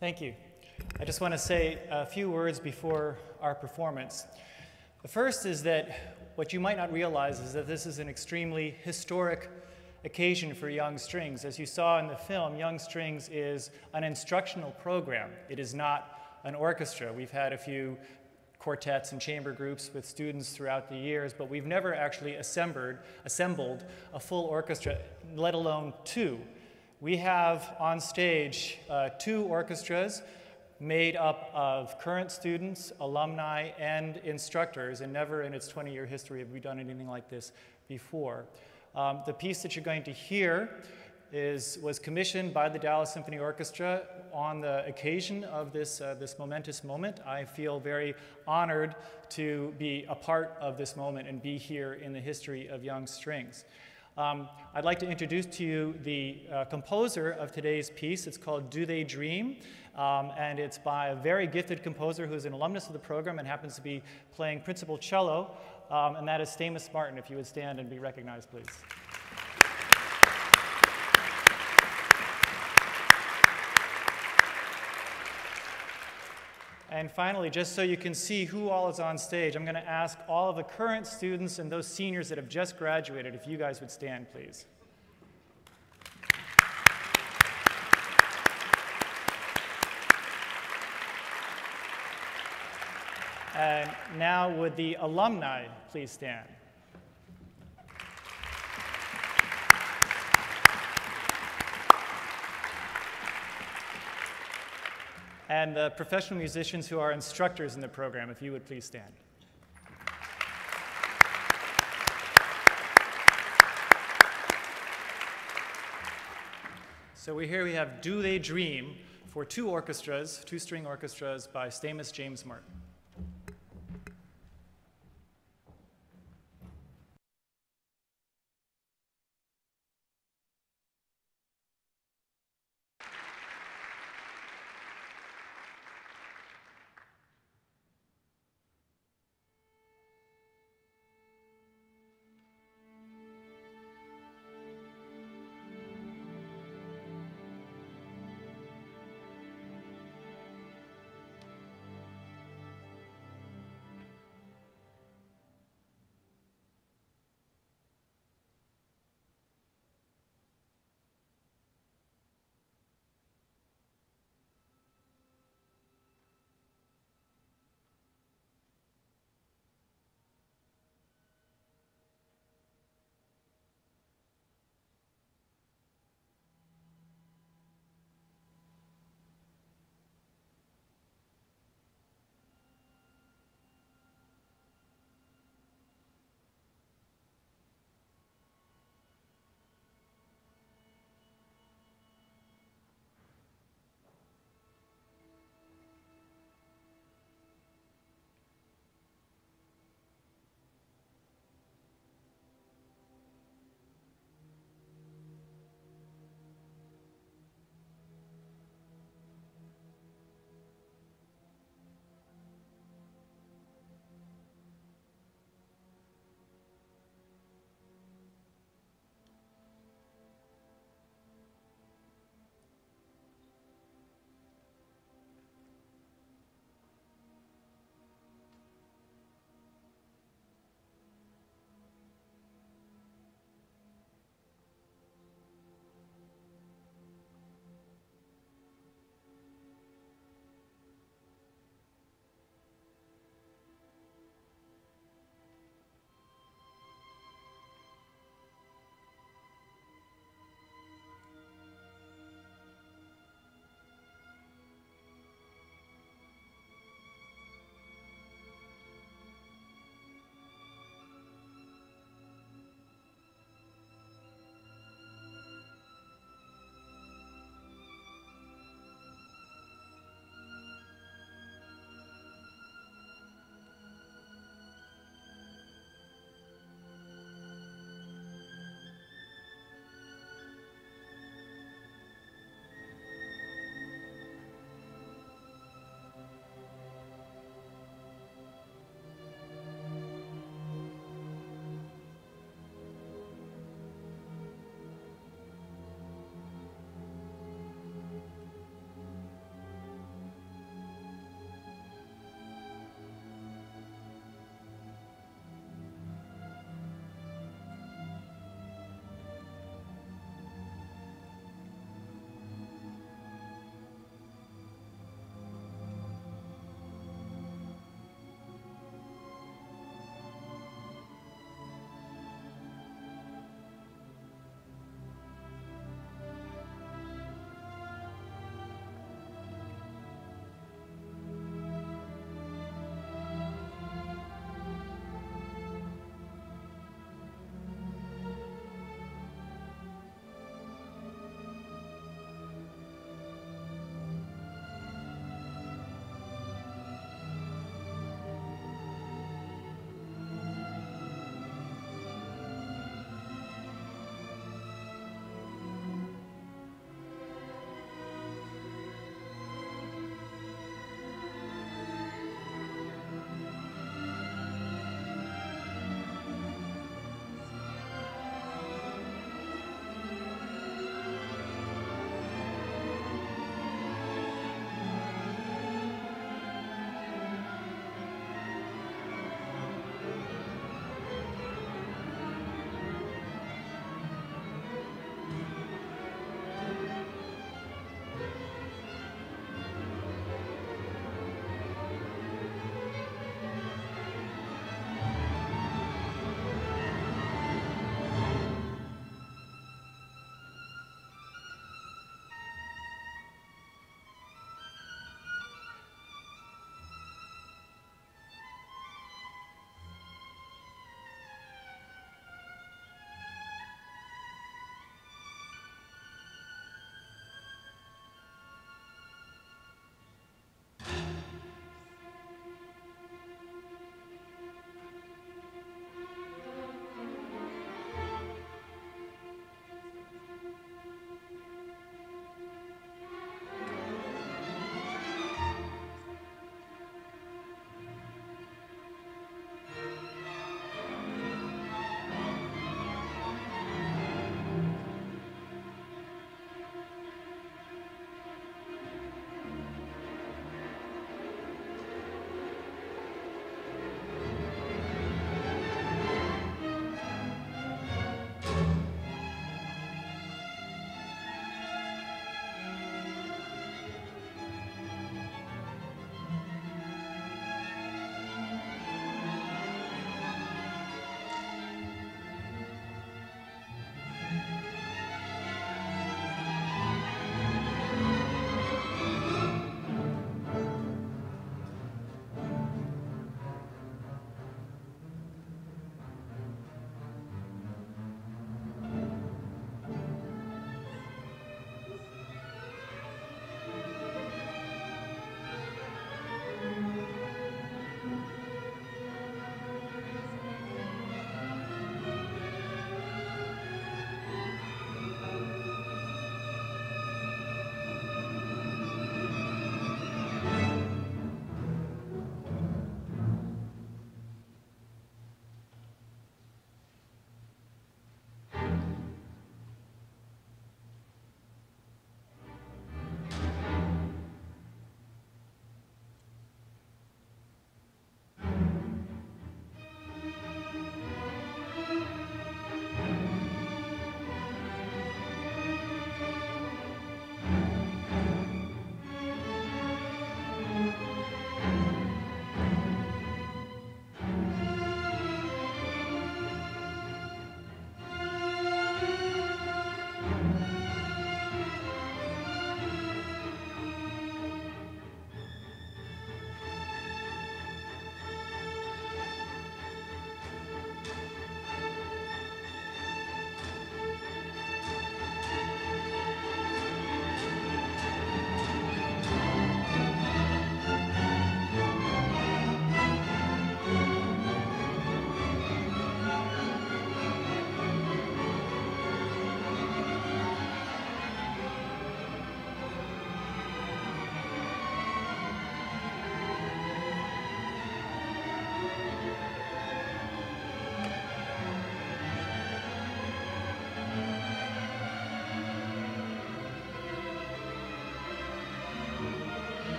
Thank you. I just want to say a few words before our performance. The first is that what you might not realize is that this is an extremely historic occasion for Young Strings. As you saw in the film, Young Strings is an instructional program. It is not an orchestra. We've had a few quartets and chamber groups with students throughout the years, but we've never actually assembled a full orchestra, let alone two. We have on stage two orchestras made up of current students, alumni, and instructors, and never in its 20-year history have we done anything like this before. The piece that you're going to hear was commissioned by the Dallas Symphony Orchestra on the occasion of this momentous moment. I feel very honored to be a part of this moment and be here in the history of Young Strings. I'd like to introduce to you the composer of today's piece. It's called Do They Dream? And it's by a very gifted composer who's an alumnus of the program and happens to be playing principal cello, and that is Stamos Martin. If you would stand and be recognized, please. And finally, just so you can see who all is on stage, I'm going to ask all of the current students and those seniors that have just graduated, if you guys would stand, please. And now would the alumni please stand? And the professional musicians who are instructors in the program, if you would please stand. So we have Do They Dream for two orchestras, two string orchestras by Stamos James Martin.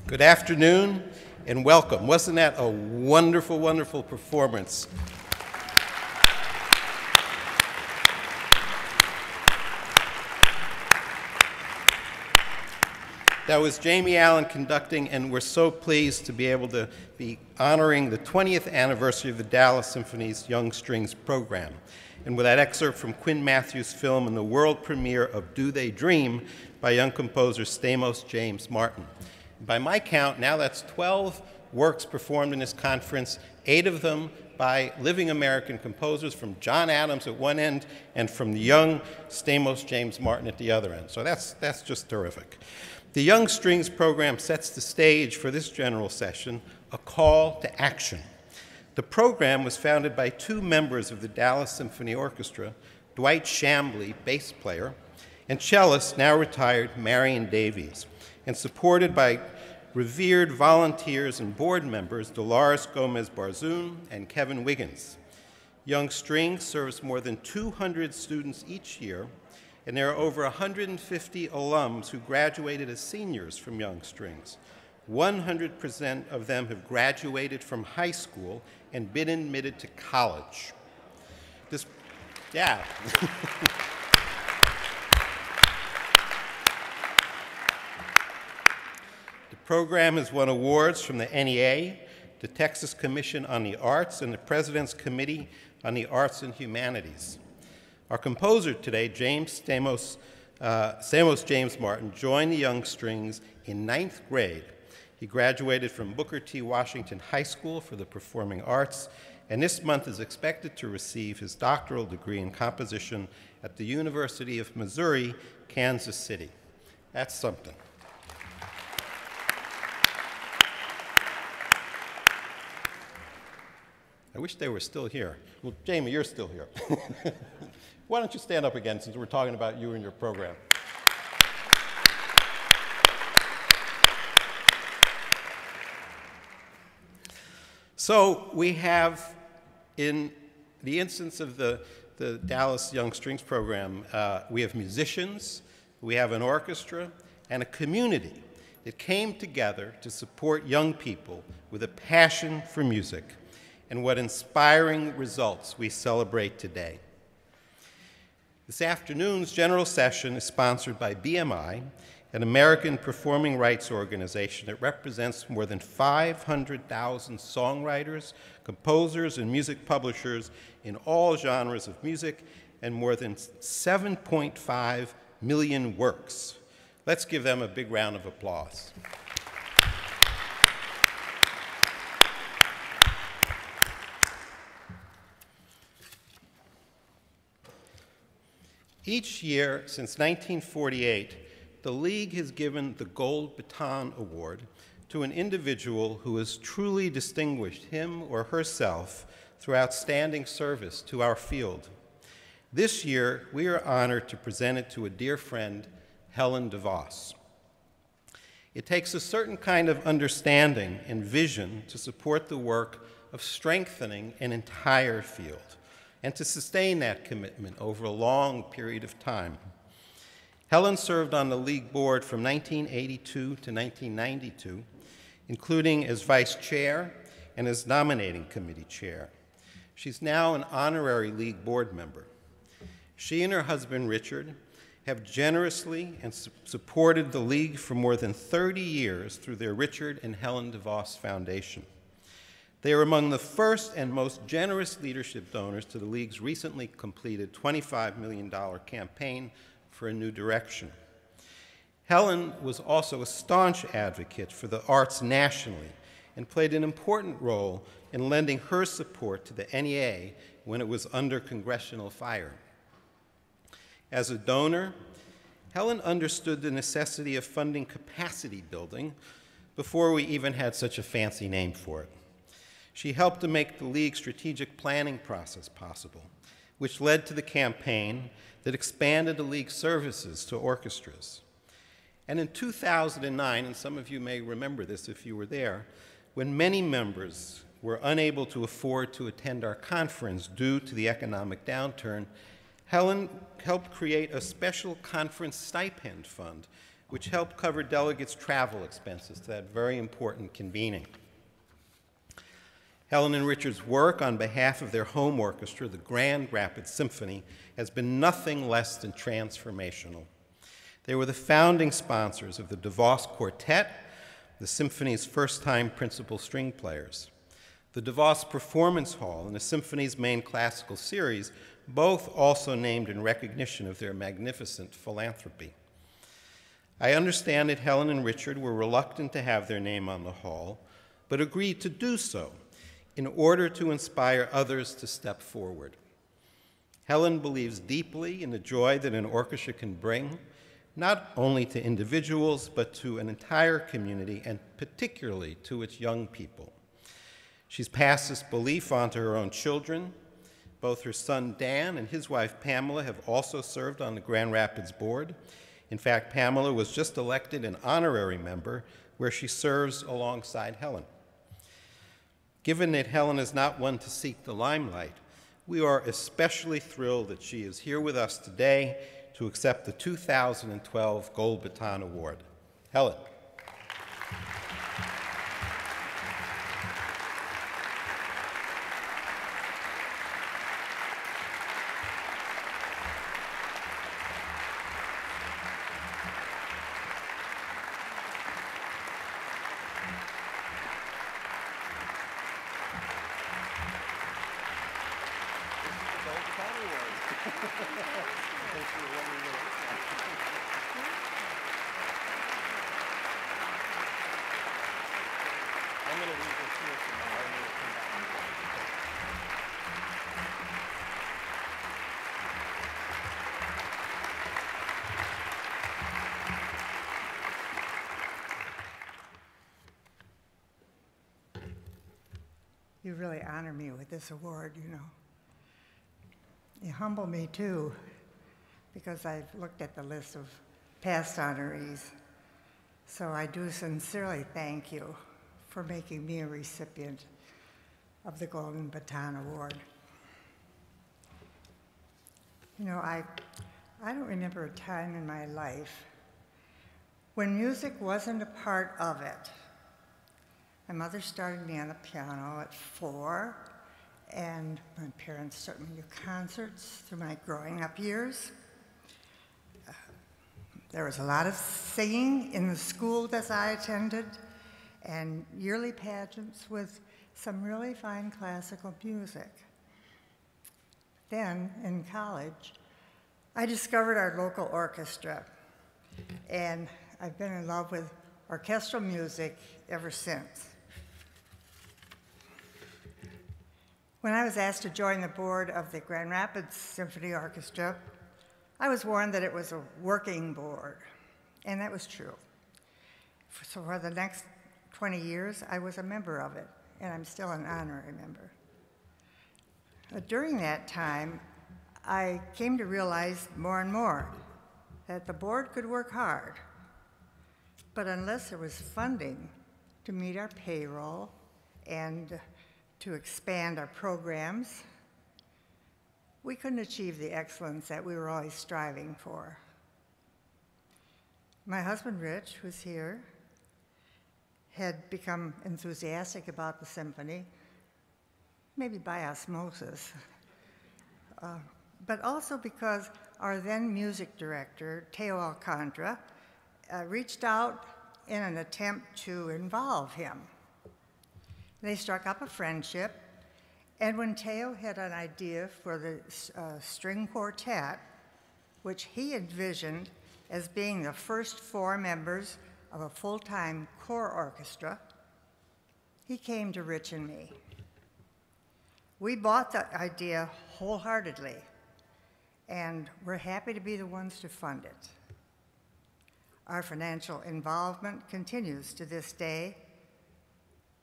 Good afternoon and welcome. Wasn't that a wonderful, wonderful performance? That was Jamie Allen conducting, and we're so pleased to be able to be honoring the 20th anniversary of the Dallas Symphony's Young Strings program. And with that excerpt from Quinn Matthews' film and the world premiere of Do They Dream by young composer Stamos James Martin. By my count, now that's 12 works performed in this conference, 8 of them by living American composers, from John Adams at one end and from the young Stamos James Martin at the other end. So that's just terrific. The Young Strings program sets the stage for this general session, a call to action. The program was founded by 2 members of the Dallas Symphony Orchestra, Dwight Chambly, bass player, and cellist, now retired, Marion Davies, and supported by revered volunteers and board members Dolores Gomez-Barzun and Kevin Wiggins. Young Strings serves more than 200 students each year, and there are over 150 alums who graduated as seniors from Young Strings. 100% of them have graduated from high school and been admitted to college. Yeah. The program has won awards from the NEA, the Texas Commission on the Arts, and the President's Committee on the Arts and Humanities. Our composer today, Stamos James Martin, joined the Young Strings in 9th grade. He graduated from Booker T. Washington High School for the Performing Arts, and this month is expected to receive his doctoral degree in composition at the University of Missouri, Kansas City. That's something. I wish they were still here. Well, Jamie, you're still here. Why don't you stand up again, since we're talking about you and your program? So we have, in the instance of the Dallas Young Strings program, we have musicians, we have an orchestra, and a community that came together to support young people with a passion for music. And what inspiring results we celebrate today. This afternoon's general session is sponsored by BMI, an American performing rights organization that represents more than 500,000 songwriters, composers, and music publishers in all genres of music, and more than 7.5 million works. Let's give them a big round of applause. Each year since 1948, the League has given the Gold Baton Award to an individual who has truly distinguished him or herself through outstanding service to our field. This year, we are honored to present it to a dear friend, Helen DeVos. It takes a certain kind of understanding and vision to support the work of strengthening an entire field, and to sustain that commitment over a long period of time. Helen served on the League board from 1982 to 1992, including as vice chair and as nominating committee chair. She's now an honorary League board member. She and her husband, Richard, have generously and supported the League for more than 30 years through their Richard and Helen DeVos Foundation. They are among the first and most generous leadership donors to the League's recently completed $25 million campaign for a new direction. Helen was also a staunch advocate for the arts nationally and played an important role in lending her support to the NEA when it was under congressional fire. As a donor, Helen understood the necessity of funding capacity building before we even had such a fancy name for it. She helped to make the League's strategic planning process possible, which led to the campaign that expanded the League's services to orchestras. And in 2009, and some of you may remember this if you were there, when many members were unable to afford to attend our conference due to the economic downturn, Helen helped create a special conference stipend fund which helped cover delegates' travel expenses to that very important convening. Helen and Richard's work on behalf of their home orchestra, the Grand Rapids Symphony, has been nothing less than transformational. They were the founding sponsors of the DeVos Quartet, the symphony's first-time principal string players. The DeVos Performance Hall and the symphony's main classical series, both also named in recognition of their magnificent philanthropy. I understand that Helen and Richard were reluctant to have their name on the hall, but agreed to do so in order to inspire others to step forward. Helen believes deeply in the joy that an orchestra can bring, not only to individuals, but to an entire community, and particularly to its young people. She's passed this belief on to her own children. Both her son Dan and his wife Pamela have also served on the Grand Rapids board. In fact, Pamela was just elected an honorary member, where she serves alongside Helen. Given that Helen is not one to seek the limelight, we are especially thrilled that she is here with us today to accept the 2012 Gold Baton Award. Helen. You really honor me with this award, you know. You humble me too, because I've looked at the list of past honorees. So I do sincerely thank you for making me a recipient of the Golden Baton Award. You know, I don't remember a time in my life when music wasn't a part of it. My mother started me on the piano at 4, and my parents took me to concerts through my growing up years. There was a lot of singing in the school that I attended, and yearly pageants with some really fine classical music. Then, in college, I discovered our local orchestra, and I've been in love with orchestral music ever since. When I was asked to join the board of the Grand Rapids Symphony Orchestra, I was warned that it was a working board, and that was true. So for the next 20 years, I was a member of it, and I'm still an honorary member. During that time, I came to realize more and more that the board could work hard, but unless there was funding to meet our payroll and to expand our programs, we couldn't achieve the excellence that we were always striving for. My husband, Rich, who's here, had become enthusiastic about the symphony, maybe by osmosis, but also because our then music director, Teo Alcantara, reached out in an attempt to involve him. They struck up a friendship, and when Teo had an idea for the string quartet, which he envisioned as being the first 4 members of a full-time core orchestra, he came to Rich and me. We bought the idea wholeheartedly, and we're happy to be the ones to fund it. Our financial involvement continues to this day,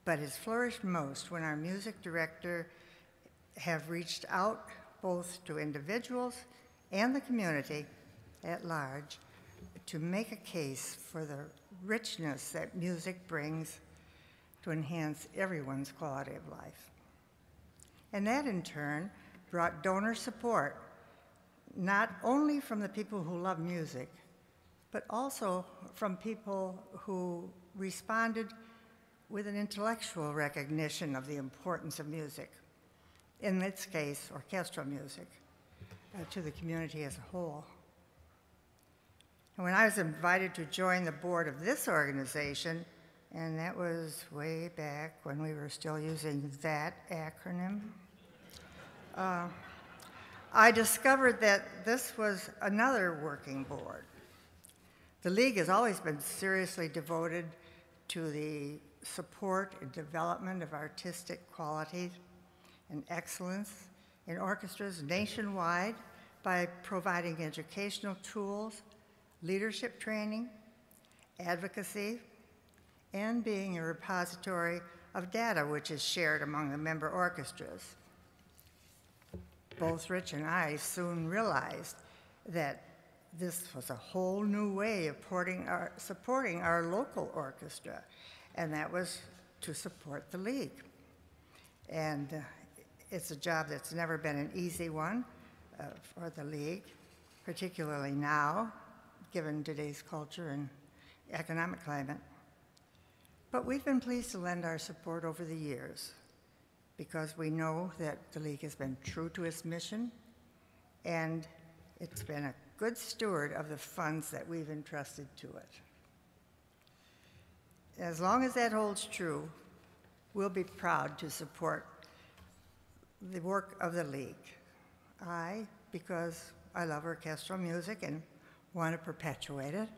but has flourished most when our music director have reached out both to individuals and the community at large to make a case for the richness that music brings to enhance everyone's quality of life. And that in turn brought donor support, not only from the people who love music, but also from people who responded with an intellectual recognition of the importance of music, in this case, orchestral music, to the community as a whole. And when I was invited to join the board of this organization, and that was way back when we were still using that acronym, I discovered that this was another working board. The League has always been seriously devoted to the support and development of artistic quality and excellence in orchestras nationwide by providing educational tools, leadership training, advocacy, and being a repository of data which is shared among the member orchestras. Both Rich and I soon realized that this was a whole new way of supporting our local orchestra, and that was to support the League. And it's a job that's never been an easy one for the League, particularly now, given today's culture and economic climate. But we've been pleased to lend our support over the years because we know that the League has been true to its mission, and it's been a good steward of the funds that we've entrusted to it. As long as that holds true, we'll be proud to support the work of the League. I, because I love orchestral music and want to perpetuate it,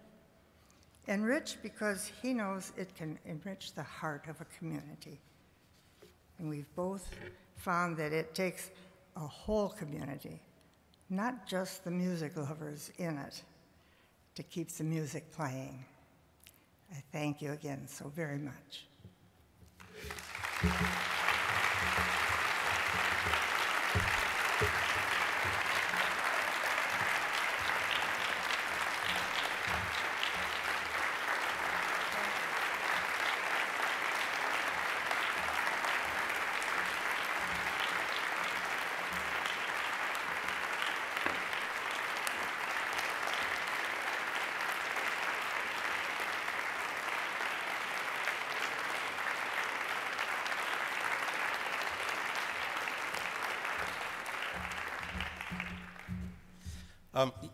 and Rich, because he knows it can enrich the heart of a community. And we've both found that it takes a whole community, not just the music lovers in it, to keep the music playing. I thank you again so very much.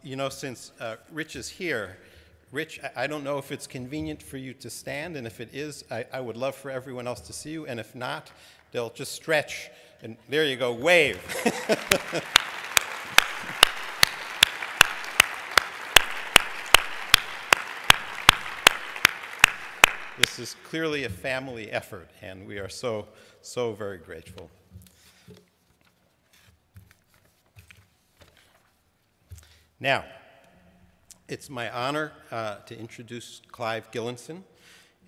You know, since Rich is here, Rich, I don't know if it's convenient for you to stand, and if it is, I would love for everyone else to see you, and if not, they'll just stretch, and there you go, wave. This is clearly a family effort, and we are so, so very grateful. Now, it's my honor to introduce Clive Gillinson,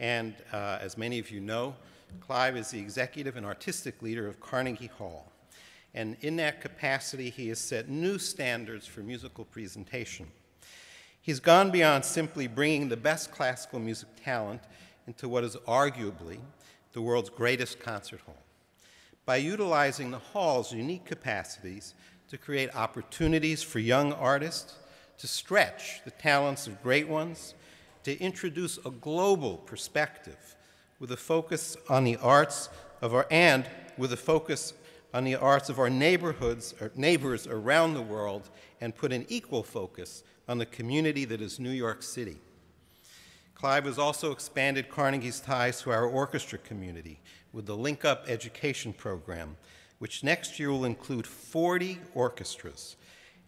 and as many of you know, Clive is the executive and artistic leader of Carnegie Hall, and in that capacity, he has set new standards for musical presentation. He's gone beyond simply bringing the best classical music talent into what is arguably the world's greatest concert hall, by utilizing the hall's unique capacities to create opportunities for young artists, to stretch the talents of great ones, to introduce a global perspective with a focus on the arts of our, and with a focus on the arts of our neighborhoods, or neighbors around the world, and put an equal focus on the community that is New York City. Clive has also expanded Carnegie's ties to our orchestra community with the Link Up Education Program, which next year will include 40 orchestras,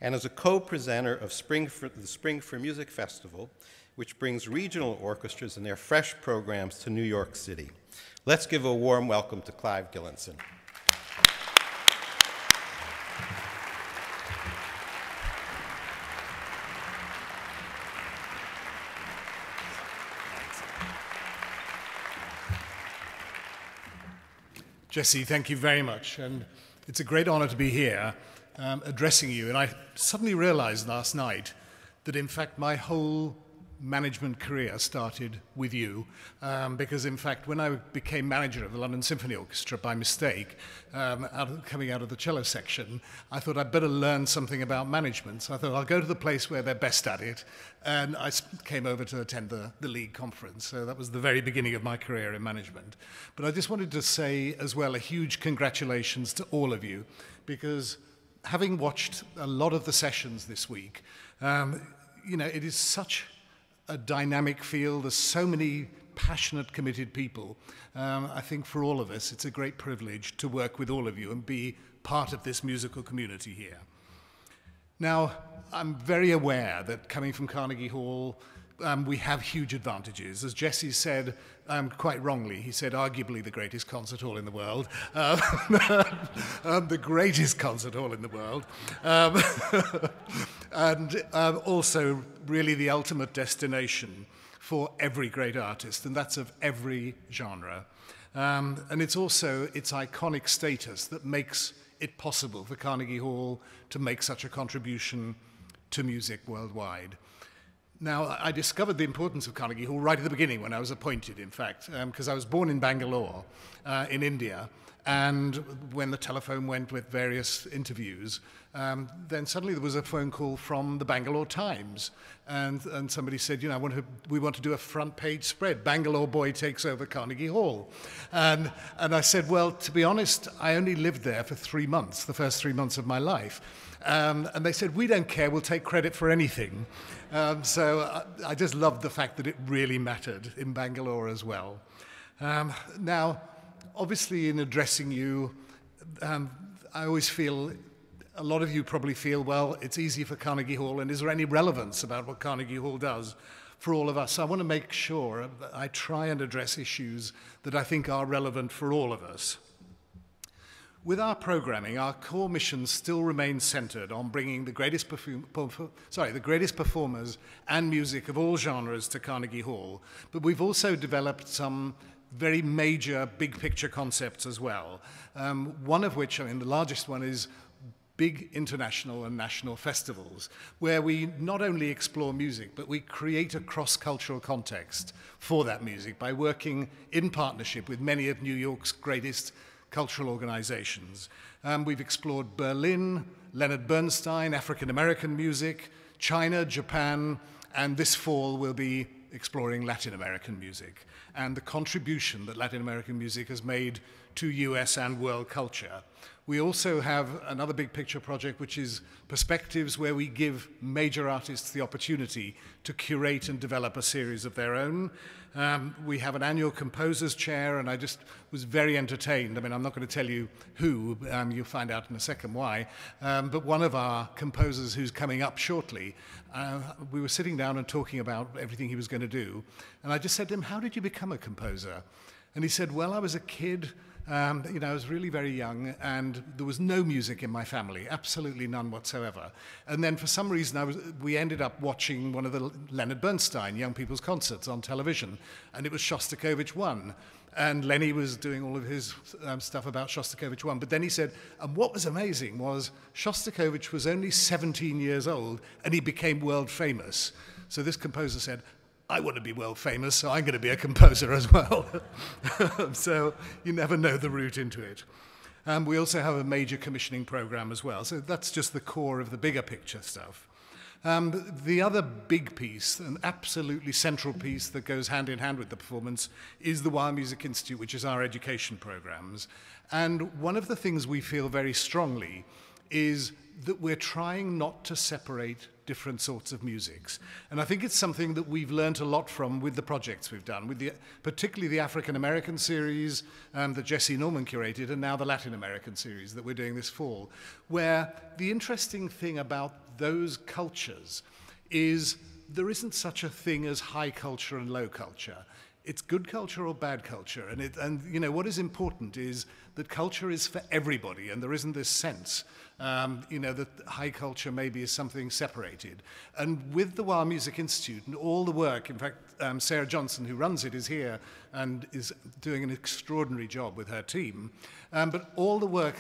and as a co-presenter of the Spring for Music Festival, which brings regional orchestras and their fresh programs to New York City. Let's give a warm welcome to Clive Gillinson. Jesse, thank you very much, and it's a great honor to be here addressing you. And I suddenly realized last night that, in fact, my whole management career started with you, because in fact when I became manager of the London Symphony Orchestra by mistake, coming out of the cello section, I thought I'd better learn something about management. So I thought I'll go to the place where they're best at it, and I came over to attend the League conference. So that was the very beginning of my career in management. But I just wanted to say as well a huge congratulations to all of you, because having watched a lot of the sessions this week, you know, it is such a dynamic field. There's so many passionate, committed people. I think for all of us, it's a great privilege to work with all of you and be part of this musical community here. Now, I'm very aware that coming from Carnegie Hall, we have huge advantages. As Jesse said, quite wrongly, he said arguably the greatest concert hall in the world, the greatest concert hall in the world, and also really the ultimate destination for every great artist, and that's of every genre. And it's also its iconic status that makes it possible for Carnegie Hall to make such a contribution to music worldwide. Now, I discovered the importance of Carnegie Hall right at the beginning when I was appointed, in fact, because I was born in Bangalore, in India, and when the telephone went with various interviews, then suddenly there was a phone call from the Bangalore Times, and somebody said, you know, we want to do a front page spread, Bangalore boy takes over Carnegie Hall. And I said, well, to be honest, I only lived there for 3 months, the first 3 months of my life. And they said, we don't care, we'll take credit for anything. So I just loved the fact that it really mattered in Bangalore as well. Now, obviously in addressing you, I always feel, a lot of you probably feel, well, it's easy for Carnegie Hall, and is there any relevance about what Carnegie Hall does for all of us? So I want to make sure that I try and address issues that I think are relevant for all of us. With our programming, our core mission still remains centered on bringing the greatest performers and music of all genres to Carnegie Hall, but we've also developed some very major big picture concepts as well. One of which, I mean, the largest one is big international and national festivals, where we not only explore music, but we create a cross-cultural context for that music by working in partnership with many of New York's greatest cultural organizations. We've explored Berlin, Leonard Bernstein, African American music, China, Japan, and this fall we'll be exploring Latin American music and the contribution that Latin American music has made to US and world culture. We also have another big picture project, which is Perspectives, where we give major artists the opportunity to curate and develop a series of their own. We have an annual composers chair, and I just was very entertained. I mean, I'm not going to tell you who, you'll find out in a second why, but one of our composers who's coming up shortly, we were sitting down and talking about everything he was going to do, and I just said to him, how did you become a composer? And he said, well, I was a kid. You know, I was really very young, and there was no music in my family, absolutely none whatsoever. And then for some reason, we ended up watching one of the Leonard Bernstein young people's concerts on television, and it was Shostakovich 1. And Lenny was doing all of his stuff about Shostakovich 1. But then he said, and what was amazing was Shostakovich was only 17 years old, and he became world famous. So this composer said, I want to be world famous, so I'm going to be a composer as well. So you never know the route into it. We also have a major commissioning program as well. So that's just the core of the bigger picture stuff. The other big piece, an absolutely central piece that goes hand in hand with the performance, is the Wild Music Institute, which is our education programs. And one of the things we feel very strongly is that we're trying not to separate different sorts of musics. And I think it's something that we've learned a lot from with the projects we've done, with particularly the African American series that Jesse Norman curated, and now the Latin American series that we're doing this fall, where the interesting thing about those cultures is there isn't such a thing as high culture and low culture. It's good culture or bad culture. And you know, what is important is that culture is for everybody, and there isn't this sense you know, that high culture maybe is something separated. And with the Wild Music Institute and all the work, in fact, Sarah Johnson, who runs it, is here and is doing an extraordinary job with her team. But all the work...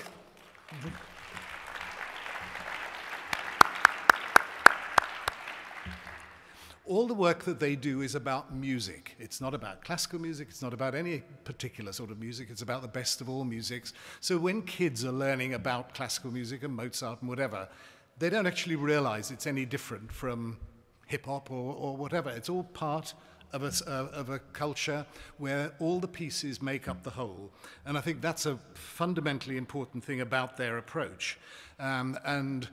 all the work that they do is about music. It's not about classical music, it's not about any particular sort of music, it's about the best of all musics. So when kids are learning about classical music and Mozart and whatever, they don't actually realize it's any different from hip-hop or whatever. It's all part of a culture where all the pieces make up the whole. And I think that's a fundamentally important thing about their approach. And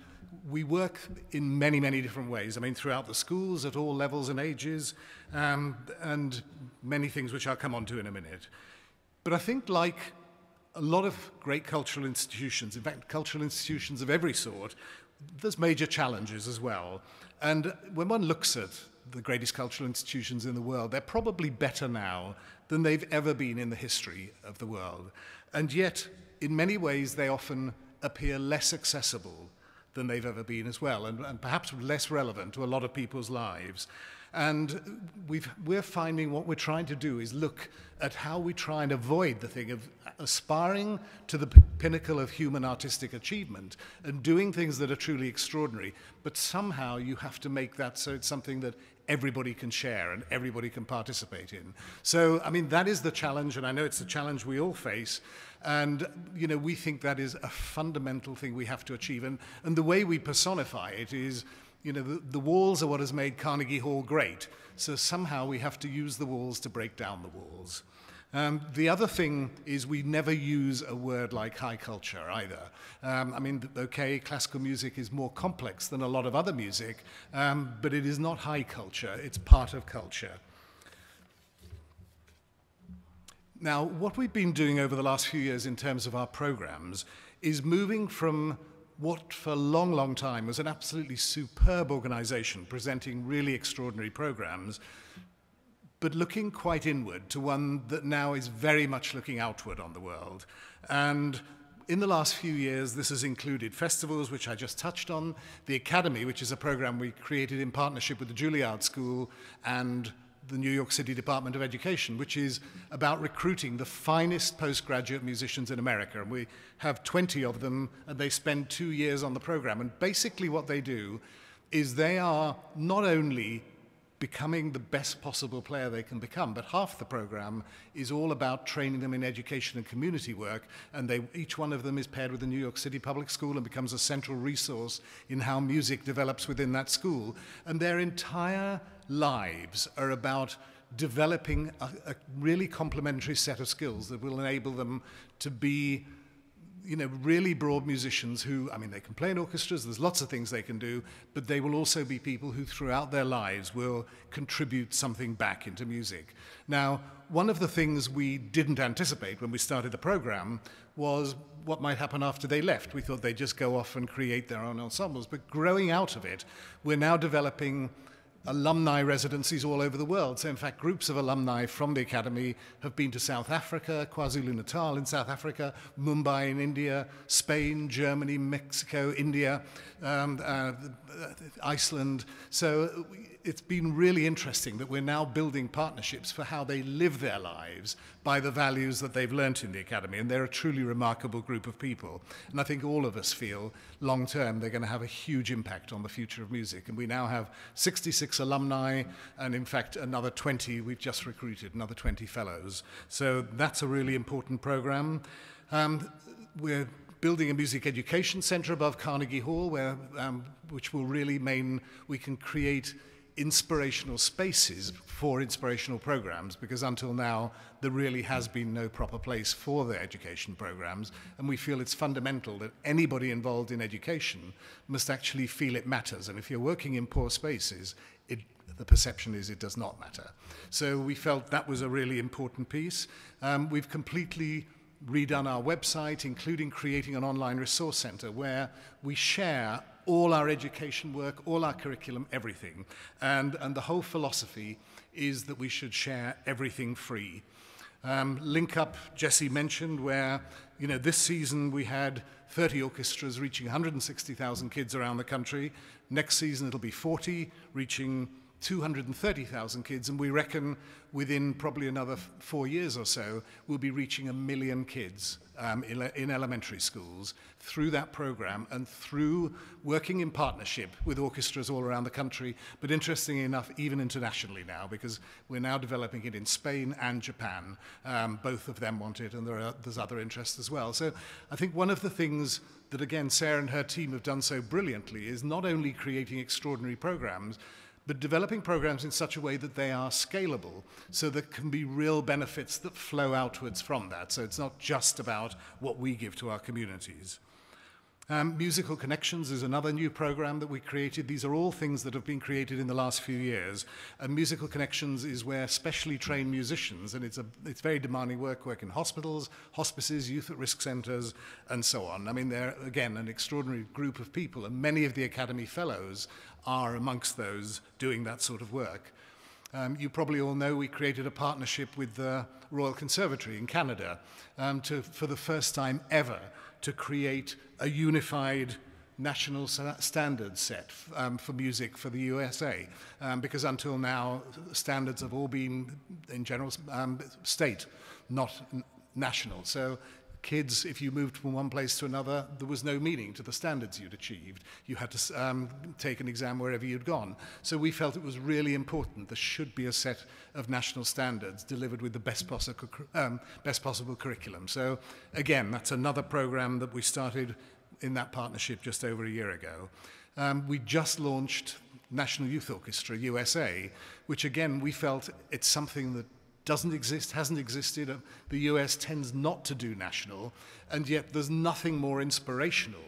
we work in many, many different ways. I mean, throughout the schools, at all levels and ages, and many things which I'll come on to in a minute. But I think, like a lot of great cultural institutions, in fact, cultural institutions of every sort, there's major challenges as well. And when one looks at the greatest cultural institutions in the world, they're probably better now than they've ever been in the history of the world. And yet, in many ways, they often appear less accessible than they've ever been as well, and perhaps less relevant to a lot of people's lives. And we're finding what we're trying to do is look at how we try and avoid the thing of aspiring to the pinnacle of human artistic achievement and doing things that are truly extraordinary, but somehow you have to make that so it's something that everybody can share and everybody can participate in. So, I mean, that is the challenge, and I know it's the challenge we all face. And, you know, we think that is a fundamental thing we have to achieve. And the way we personify it is, you know, the walls are what has made Carnegie Hall great. So somehow we have to use the walls to break down the walls. The other thing is we never use a word like high culture either. I mean, okay, classical music is more complex than a lot of other music, but it is not high culture, it's part of culture. Now, what we've been doing over the last few years in terms of our programs is moving from what for a long, long time was an absolutely superb organization presenting really extraordinary programs, but looking quite inward to one that now is very much looking outward on the world. And in the last few years, this has included festivals, which I just touched on, the Academy, which is a program we created in partnership with the Juilliard School and the New York City Department of Education, which is about recruiting the finest postgraduate musicians in America. And we have 20 of them, and they spend 2 years on the program. And basically what they do is they are not only becoming the best possible player they can become, but half the program is all about training them in education and community work, and each one of them is paired with the New York City Public School and becomes a central resource in how music develops within that school. And their entire lives are about developing a really complementary set of skills that will enable them to be, you know, really broad musicians who, I mean, they can play in orchestras, there's lots of things they can do, but they will also be people who throughout their lives will contribute something back into music. Now, one of the things we didn't anticipate when we started the program was what might happen after they left. We thought they'd just go off and create their own ensembles, but growing out of it, we're now developing alumni residencies all over the world. So in fact, groups of alumni from the Academy have been to South Africa, KwaZulu-Natal in South Africa, Mumbai in India, Spain, Germany, Mexico, India, Iceland. So it's been really interesting that we're now building partnerships for how they live their lives by the values that they've learnt in the Academy. And they're a truly remarkable group of people. And I think all of us feel long term they're going to have a huge impact on the future of music. And we now have 66 alumni, and in fact another 20 we've just recruited, another 20 fellows. So that's a really important program. We're building a music education center above Carnegie Hall, where, which will really mean we can create inspirational spaces for inspirational programs, because until now there really has been no proper place for the education programs, and we feel it's fundamental that anybody involved in education must actually feel it matters. And if you're working in poor spaces, the perception is it does not matter. So we felt that was a really important piece. We've completely redone our website, including creating an online resource center where we share all our education work, all our curriculum, everything. And the whole philosophy is that we should share everything free. Link Up, Jesse mentioned, where, you know, this season we had 30 orchestras reaching 160,000 kids around the country. Next season it'll be 40, reaching 230,000 kids, and we reckon within probably another 4 years or so, we'll be reaching 1 million kids in elementary schools through that program and through working in partnership with orchestras all around the country, but interestingly enough, even internationally now, because we're now developing it in Spain and Japan. Both of them want it, and there's other interests as well. So I think one of the things that, again, Sarah and her team have done so brilliantly is not only creating extraordinary programs, but developing programs in such a way that they are scalable, so there can be real benefits that flow outwards from that. So it's not just about what we give to our communities. Musical Connections is another new program that we created. These are all things that have been created in the last few years. And Musical Connections is where specially trained musicians, and it's very demanding work in hospitals, hospices, youth at risk centres, and so on. I mean, they're, again, an extraordinary group of people, and many of the Academy Fellows are amongst those doing that sort of work. You probably all know we created a partnership with the Royal Conservatory in Canada for the first time ever, to create a unified national standard set for music for the USA, because until now, standards have all been, in general, state, not national. So kids, if you moved from one place to another, there was no meaning to the standards you'd achieved. You had to take an exam wherever you'd gone. So we felt it was really important. There should be a set of national standards delivered with the best possible curriculum. So again, that's another program that we started in that partnership just over a year ago. We just launched National Youth Orchestra USA, which again, we felt it's something that doesn't exist, hasn't existed. The US tends not to do national, and yet there's nothing more inspirational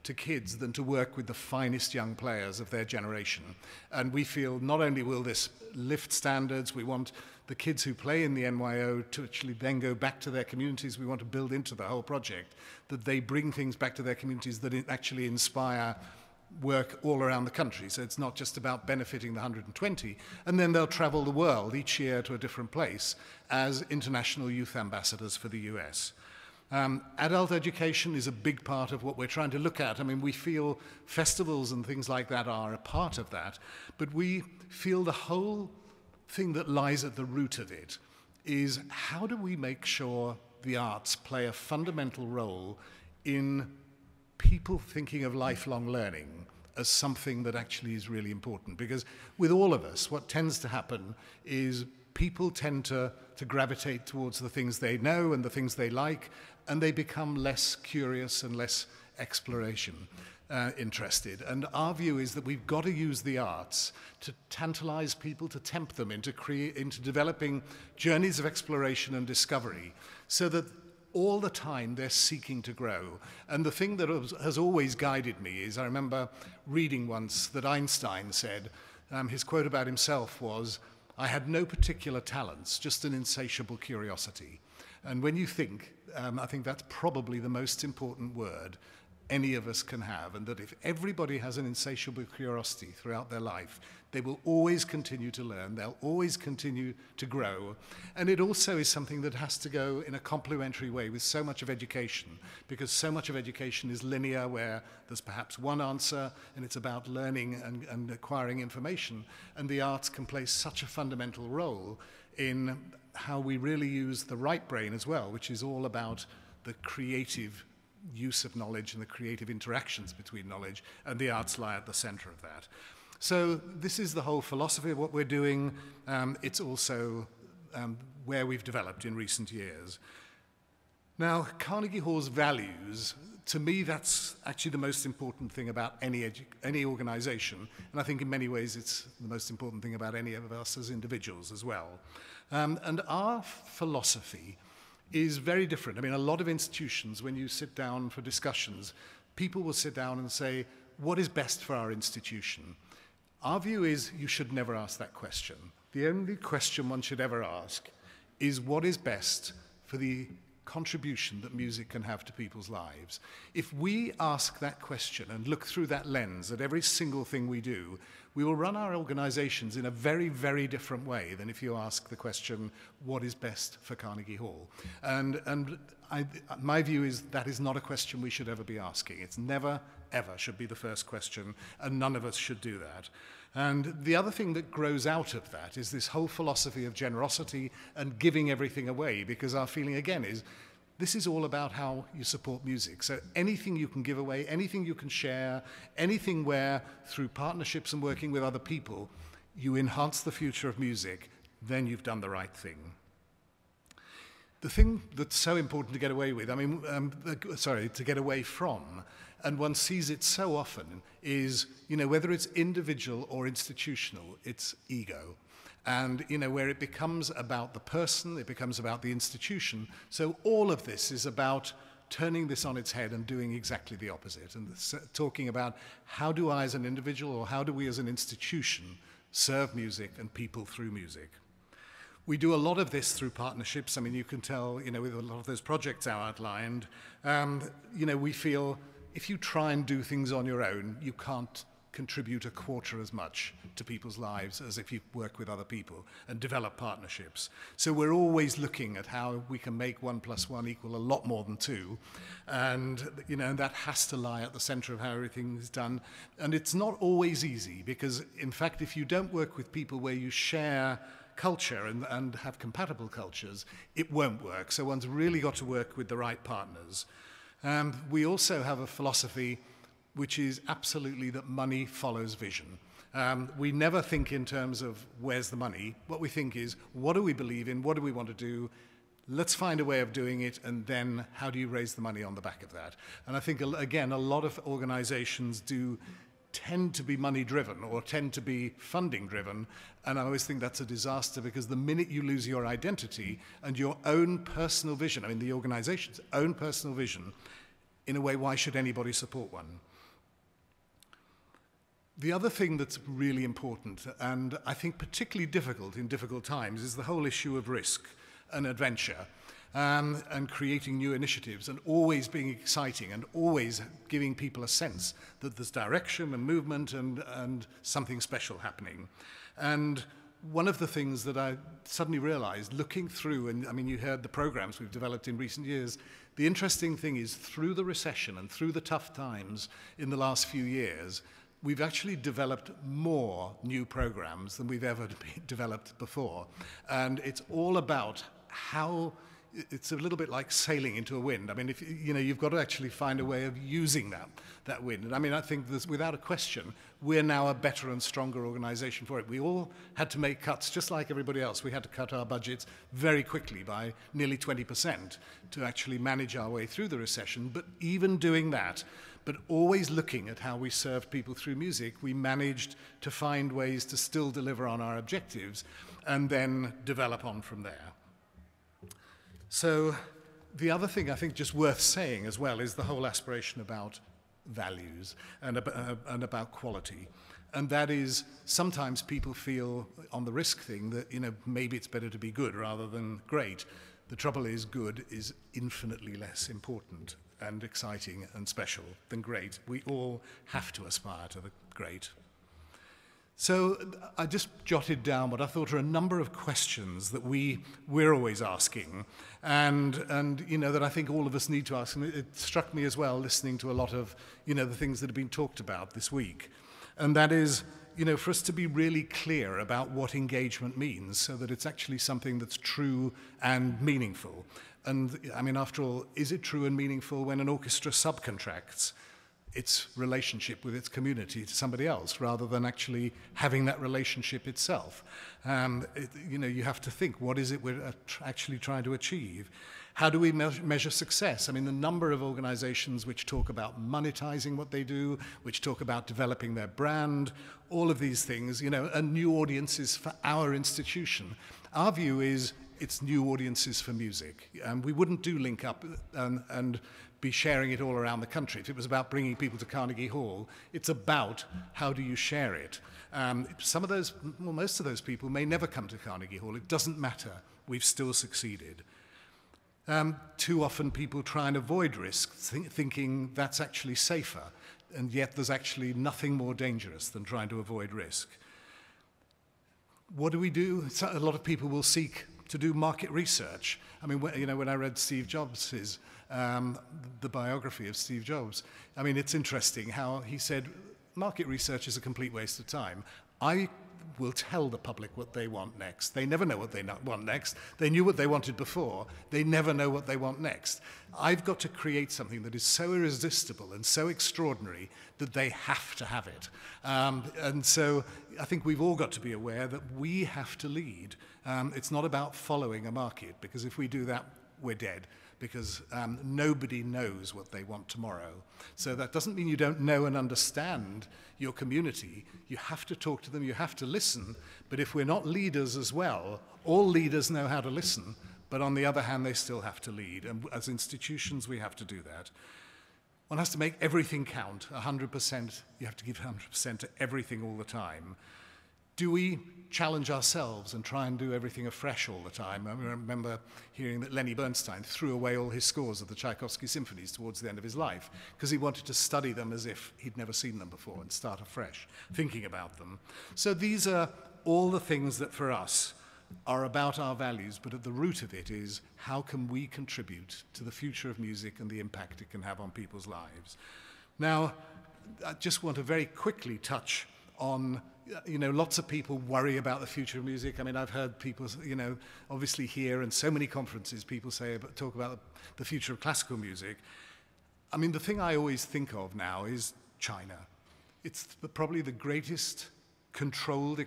to kids than to work with the finest young players of their generation. And we feel not only will this lift standards, we want the kids who play in the NYO to actually then go back to their communities. We want to build into the whole project that they bring things back to their communities that actually inspire work all around the country. So it's not just about benefiting the 120, and then they'll travel the world each year to a different place as international youth ambassadors for the US. Adult education is a big part of what we're trying to look at. I mean, we feel festivals and things like that are a part of that, but we feel the whole thing that lies at the root of it is how do we make sure the arts play a fundamental role in people thinking of lifelong learning as something that actually is really important. Because with all of us, what tends to happen is people tend to gravitate towards the things they know and the things they like, and they become less curious and less exploration interested. And our view is that we've got to use the arts to tantalize people, to tempt them into developing journeys of exploration and discovery, so that all the time they're seeking to grow. And the thing that has always guided me is, I remember reading once that Einstein said, his quote about himself was, "I had no particular talents, just an insatiable curiosity." And when you think, I think that's probably the most important word any of us can have, and that if everybody has an insatiable curiosity throughout their life, they will always continue to learn, they'll always continue to grow. And it also is something that has to go in a complementary way with so much of education, because so much of education is linear, where there's perhaps one answer, and it's about learning and acquiring information, and the arts can play such a fundamental role in how we really use the right brain as well, which is all about the creative use of knowledge and the creative interactions between knowledge, and the arts lie at the center of that. So this is the whole philosophy of what we're doing. It's also where we've developed in recent years. Now, Carnegie Hall's values, to me, that's actually the most important thing about any organization, and I think in many ways it's the most important thing about any of us as individuals as well. And our philosophy is very different. I mean, a lot of institutions, when you sit down for discussions, people will sit down and say, what is best for our institution? Our view is you should never ask that question. The only question one should ever ask is what is best for the contribution that music can have to people's lives. If we ask that question and look through that lens at every single thing we do, we will run our organizations in a very, very different way than if you ask the question, what is best for Carnegie Hall? And my view is that is not a question we should ever be asking. It's never, ever should be the first question, and none of us should do that. And the other thing that grows out of that is this whole philosophy of generosity and giving everything away, because our feeling again is this is all about how you support music. So anything you can give away, anything you can share, anything where through partnerships and working with other people, you enhance the future of music, then you've done the right thing. The thing that's so important to get away with, to get away from, and one sees it so often, is, whether it's individual or institutional, it's ego. And, where it becomes about the person, it becomes about the institution. So all of this is about turning this on its head and doing exactly the opposite, and talking about how do I as an individual, or how do we as an institution serve music and people through music. We do a lot of this through partnerships. I mean, you can tell, with a lot of those projects I outlined, we feel if you try and do things on your own, you can't contribute a quarter as much to people's lives as if you work with other people and develop partnerships. So we're always looking at how we can make 1 + 1 equal a lot more than 2. And, that has to lie at the center of how everything is done. And it's not always easy because, in fact, if you don't work with people where you share culture and have compatible cultures, it won't work. So one's really got to work with the right partners. We also have a philosophy which is absolutely that money follows vision. We never think in terms of where's the money. What we think is, what do we believe in? What do we want to do? Let's find a way of doing it, and then how do you raise the money on the back of that? And I think, again, a lot of organizations do tend to be money-driven or tend to be funding-driven, and I always think that's a disaster because the minute you lose your identity and your own personal vision, the organization's own personal vision, in a way, why should anybody support one? The other thing that's really important, and I think particularly difficult in difficult times, is the whole issue of risk and adventure. And creating new initiatives and always being exciting and always giving people a sense that there's direction and movement and something special happening. And one of the things that I suddenly realized looking through, and you heard the programs we've developed in recent years, the interesting thing is through the recession and through the tough times in the last few years, we've actually developed more new programs than we've ever developed before. And it's all about how it's a little bit like sailing into a wind. If you've got to actually find a way of using that wind. And I think there's, without a question, we're now a better and stronger organization for it. We all had to make cuts, just like everybody else. We had to cut our budgets very quickly by nearly 20% to actually manage our way through the recession. But even doing that, but always looking at how we served people through music, we managed to find ways to still deliver on our objectives and then develop on from there. So the other thing I think just worth saying as well is the whole aspiration about values and about quality. And that is sometimes people feel on the risk thing that, maybe it's better to be good rather than great. The trouble is good is infinitely less important and exciting and special than great. We all have to aspire to the great. So I just jotted down what I thought are a number of questions that we're always asking, and that I think all of us need to ask. And it struck me as well listening to a lot of the things that have been talked about this week, and that is for us to be really clear about what engagement means, so that it's actually something that's true and meaningful. And after all, is it true and meaningful when an orchestra subcontracts its relationship with its community to somebody else rather than actually having that relationship itself? You have to think, what is it we're actually trying to achieve? How do we measure success? The number of organizations which talk about monetizing what they do, which talk about developing their brand, all of these things, and new audiences for our institution. Our view is it's new audiences for music. We wouldn't do Link Up and be sharing it all around the country. If it was about bringing people to Carnegie Hall, it's about how do you share it. Most of those people may never come to Carnegie Hall. It doesn't matter. We've still succeeded. Too often people try and avoid risk, thinking that's actually safer, and yet there's actually nothing more dangerous than trying to avoid risk. What do we do? A lot of people will seek to do market research. When I read Steve Jobs' the biography of Steve Jobs, it's interesting how he said, market research is a complete waste of time. I will tell the public what they want next. They never know what they want next. They knew what they wanted before. They never know what they want next. I've got to create something that is so irresistible and so extraordinary that they have to have it. And so I think we've all got to be aware that we have to lead. It's not about following a market, because if we do that, we're dead, because nobody knows what they want tomorrow. So that doesn't mean you don't know and understand your community. You have to talk to them, you have to listen, but if we're not leaders as well, all leaders know how to listen, but on the other hand, they still have to lead, and as institutions, we have to do that. One has to make everything count, 100%. You have to give 100% to everything all the time. Do we challenge ourselves and try and do everything afresh all the time? I remember hearing that Lenny Bernstein threw away all his scores of the Tchaikovsky symphonies towards the end of his life because he wanted to study them as if he'd never seen them before and start afresh, thinking about them. So these are all the things that for us are about our values, but at the root of it is how can we contribute to the future of music and the impact it can have on people's lives. Now, I just want to very quickly touch on, lots of people worry about the future of music. I mean, I've heard people, obviously here and so many conferences, people talk about the future of classical music. I mean, the thing I always think of now is China. It's probably the greatest controlled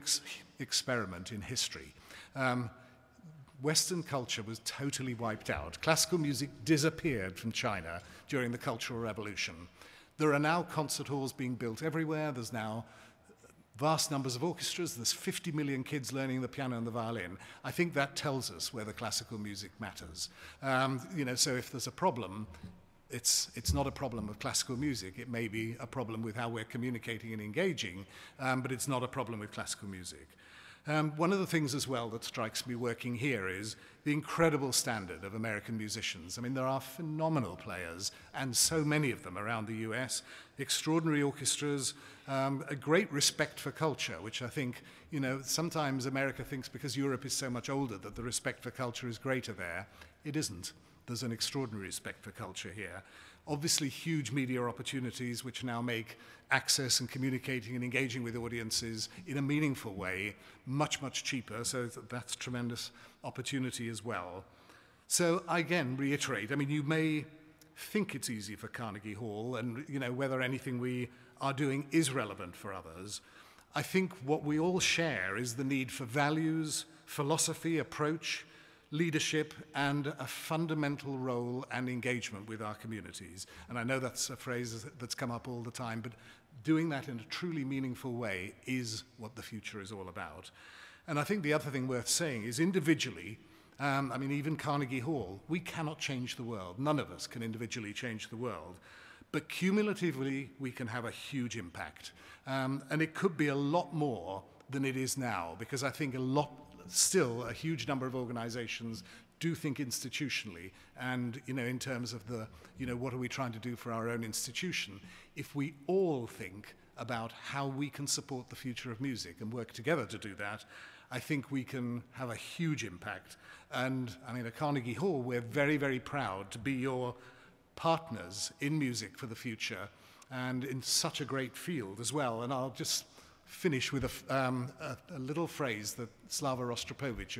experiment in history. Western culture was totally wiped out. Classical music disappeared from China during the Cultural Revolution. There are now concert halls being built everywhere. There's now vast numbers of orchestras. There's 50 million kids learning the piano and the violin. I think that tells us where the classical music matters. So if there's a problem, it's not a problem of classical music. It may be a problem with how we're communicating and engaging, but it's not a problem with classical music. One of the things as well that strikes me working here is the incredible standard of American musicians. I mean, there are phenomenal players, and so many of them around the US, extraordinary orchestras, a great respect for culture, which I think, sometimes America thinks because Europe is so much older that the respect for culture is greater there. It isn't. There's an extraordinary respect for culture here. Obviously, huge media opportunities which now make access and communicating and engaging with audiences in a meaningful way much, much cheaper. So that's tremendous opportunity as well. So I again reiterate, I mean, you may think it's easy for Carnegie Hall and, whether anything we are doing is relevant for others. I think what we all share is the need for values, philosophy, approach, leadership, and a fundamental role and engagement with our communities. And I know that's a phrase that's come up all the time, but doing that in a truly meaningful way is what the future is all about. And I think the other thing worth saying is individually, even Carnegie Hall, we cannot change the world. None of us can individually change the world. But cumulatively, we can have a huge impact. And it could be a lot more than it is now, because I think still a huge number of organizations do think institutionally, and in terms of the what are we trying to do for our own institution. If we all think about how we can support the future of music and work together to do that, I think we can have a huge impact. And I mean, at Carnegie Hall, we're very, very proud to be your partners in music for the future, and in such a great field as well. And I'll just finish with a little phrase that Slava Rostropovich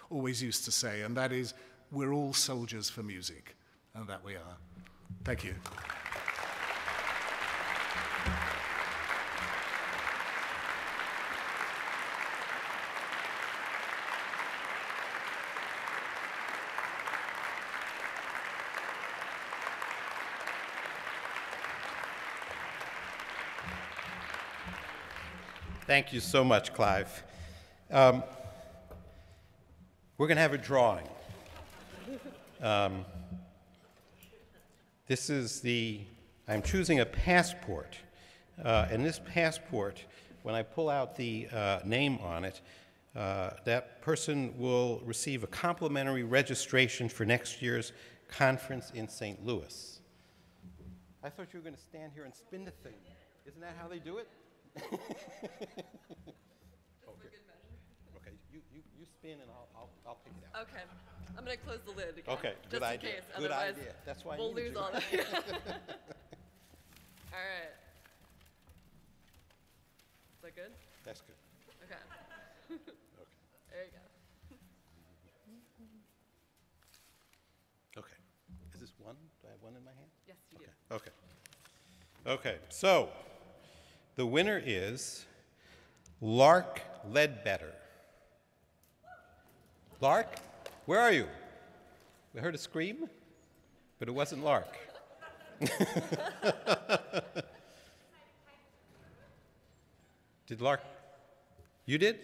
always used to say, and that is, we're all soldiers for music, and that we are. Thank you. Thank you so much, Clive. We're going to have a drawing. I'm choosing a passport. And this passport, when I pull out the name on it, that person will receive a complimentary registration for next year's conference in St. Louis. I thought you were going to stand here and spin the thing. Isn't that how they do it? Okay. Okay, you spin and I'll pick it out. Okay, I'm gonna close the lid again. Okay, just good in idea. case. Good Otherwise, idea. That's why we'll lose all that. All right. Is that good? That's good. Okay. There you go. Okay. Is this one? Do I have one in my hand? Yes, you do. Okay. Okay. So the winner is Lark Ledbetter. Lark, where are you? We heard a scream, but it wasn't Lark. Did Lark? You did?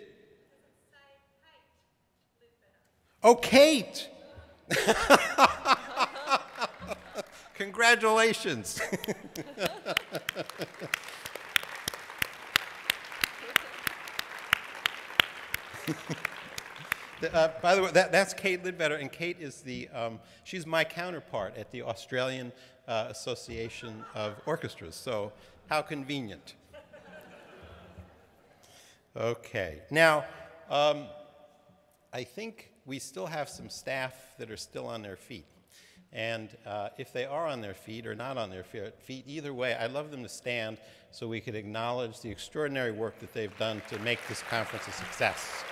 Oh, Kate! Congratulations. By the way, that's Kate Lidbetter, and Kate is she's my counterpart at the Australian Association of Orchestras, so how convenient. Okay, now, I think we still have some staff that are still on their feet. And if they are on their feet or not on their feet, either way, I'd love them to stand so we could acknowledge the extraordinary work that they've done to make this conference a success.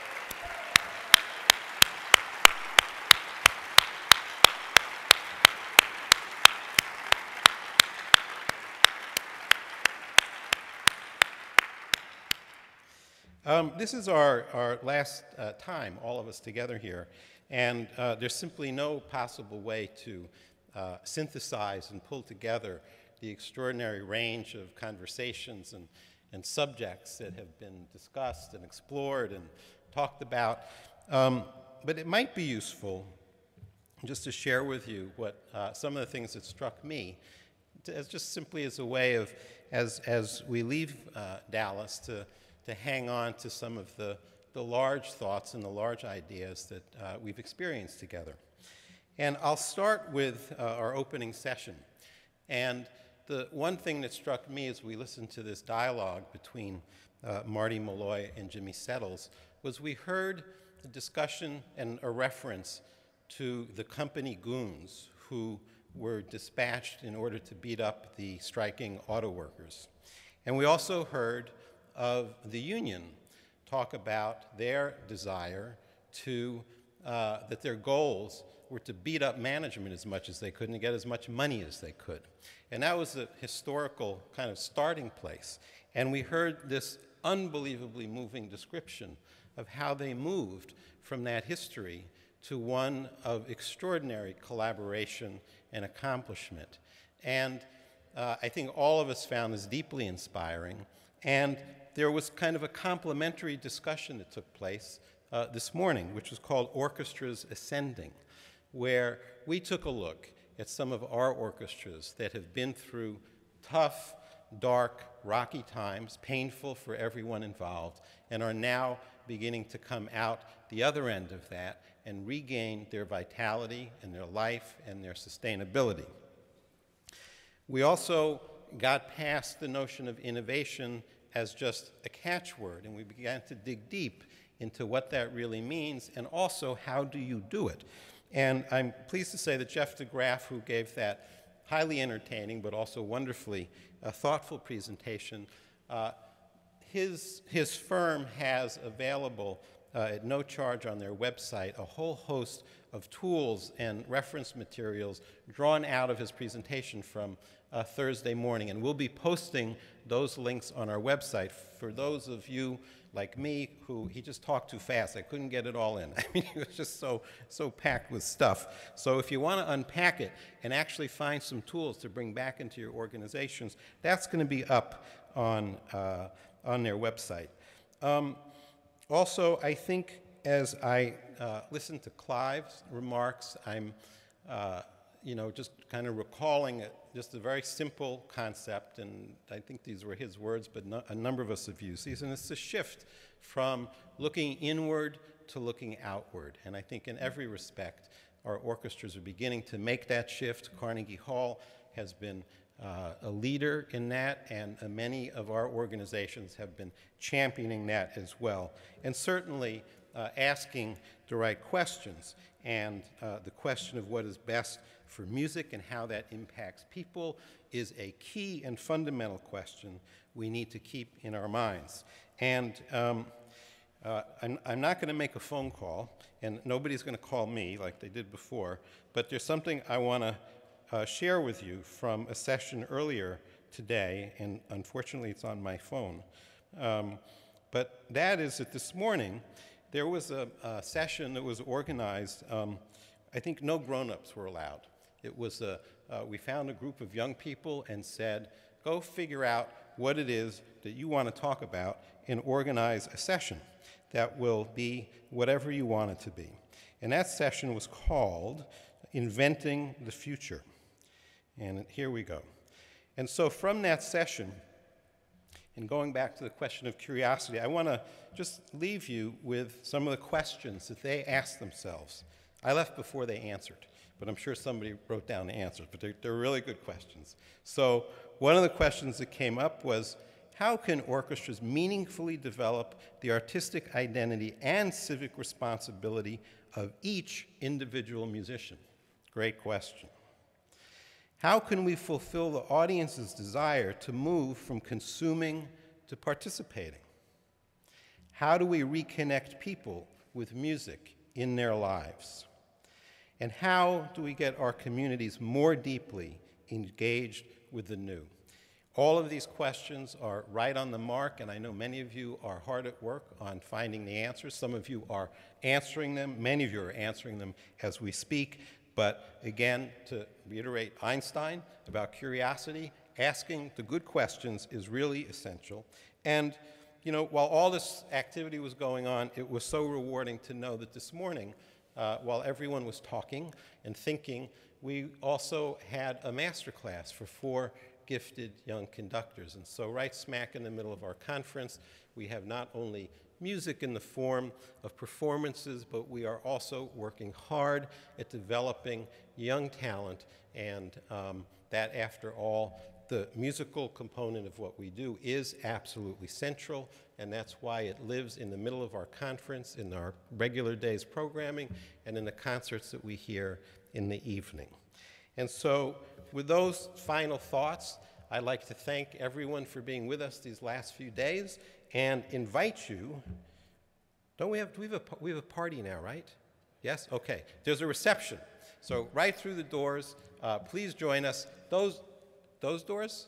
This is our last time, all of us together here, and there's simply no possible way to synthesize and pull together the extraordinary range of conversations and subjects that have been discussed and explored and talked about. But it might be useful just to share with you what some of the things that struck me, as just simply as a way of, as we leave Dallas, to hang on to some of the large thoughts and the large ideas that we've experienced together. And I'll start with our opening session. And the one thing that struck me as we listened to this dialogue between Marty Malloy and Jimmy Settles was we heard a discussion and a reference to the company goons who were dispatched in order to beat up the striking auto workers. And we also heard of the union talk about their desire to, that their goals were to beat up management as much as they could and get as much money as they could. And that was a historical kind of starting place. And we heard this unbelievably moving description of how they moved from that history to one of extraordinary collaboration and accomplishment. And I think all of us found this deeply inspiring. And there was kind of a complementary discussion that took place this morning, which was called Orchestras Ascending, where we took a look at some of our orchestras that have been through tough, dark, rocky times, painful for everyone involved, and are now beginning to come out the other end of that and regain their vitality and their life and their sustainability. We also got past the notion of innovation as just a catchword, and we began to dig deep into what that really means, and also how do you do it. And I'm pleased to say that Jeff DeGraff, who gave that highly entertaining but also wonderfully thoughtful presentation, his firm has available at no charge on their website a whole host of tools and reference materials drawn out of his presentation from Thursday morning. And we'll be posting those links on our website for those of you like me who he just talked too fast. I couldn't get it all in. I mean, it was just so packed with stuff. So if you want to unpack it and actually find some tools to bring back into your organizations, that's going to be up on their website. Also, I think as I listen to Clive's remarks, I'm just kind of recalling just a very simple concept, and I think these were his words, but a number of us have used these, and it's a shift from looking inward to looking outward. And I think in every respect, our orchestras are beginning to make that shift. Carnegie Hall has been a leader in that, and many of our organizations have been championing that as well. And certainly asking the right questions, and the question of what is best for music and how that impacts people is a key and fundamental question we need to keep in our minds. And I'm not going to make a phone call, and nobody's going to call me like they did before, but there's something I want to share with you from a session earlier today, and unfortunately it's on my phone. But that is that this morning there was a session that was organized. I think no grown-ups were allowed. It was we found a group of young people and said, go figure out what it is that you want to talk about and organize a session that will be whatever you want it to be. And that session was called Inventing the Future. And here we go. And so from that session, and going back to the question of curiosity, I want to just leave you with some of the questions that they asked themselves. I left before they answered, but I'm sure somebody wrote down the answers, but they're really good questions. So one of the questions that came up was, how can orchestras meaningfully develop the artistic identity and civic responsibility of each individual musician? Great question. How can we fulfill the audience's desire to move from consuming to participating? How do we reconnect people with music in their lives? And how do we get our communities more deeply engaged with the new? All of these questions are right on the mark, and I know many of you are hard at work on finding the answers. Some of you are answering them. Many of you are answering them as we speak. But again, to reiterate Einstein about curiosity, asking the good questions is really essential. And, you know, while all this activity was going on, it was so rewarding to know that this morning, while everyone was talking and thinking, we also had a master class for 4 gifted young conductors. And so right smack in the middle of our conference, we have not only music in the form of performances, but we are also working hard at developing young talent, and that, after all, the musical component of what we do is absolutely central, and that's why it lives in the middle of our conference, in our regular day's programming, and in the concerts that we hear in the evening. And so, with those final thoughts, I'd like to thank everyone for being with us these last few days, and invite you. We have a party now, right? Yes? Okay. There's a reception. So right through the doors, please join us. Those doors?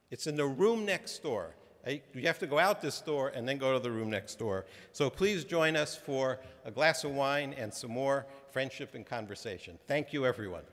It's in the room next door. You have to go out this door and then go to the room next door. So please join us for a glass of wine and some more friendship and conversation. Thank you, everyone.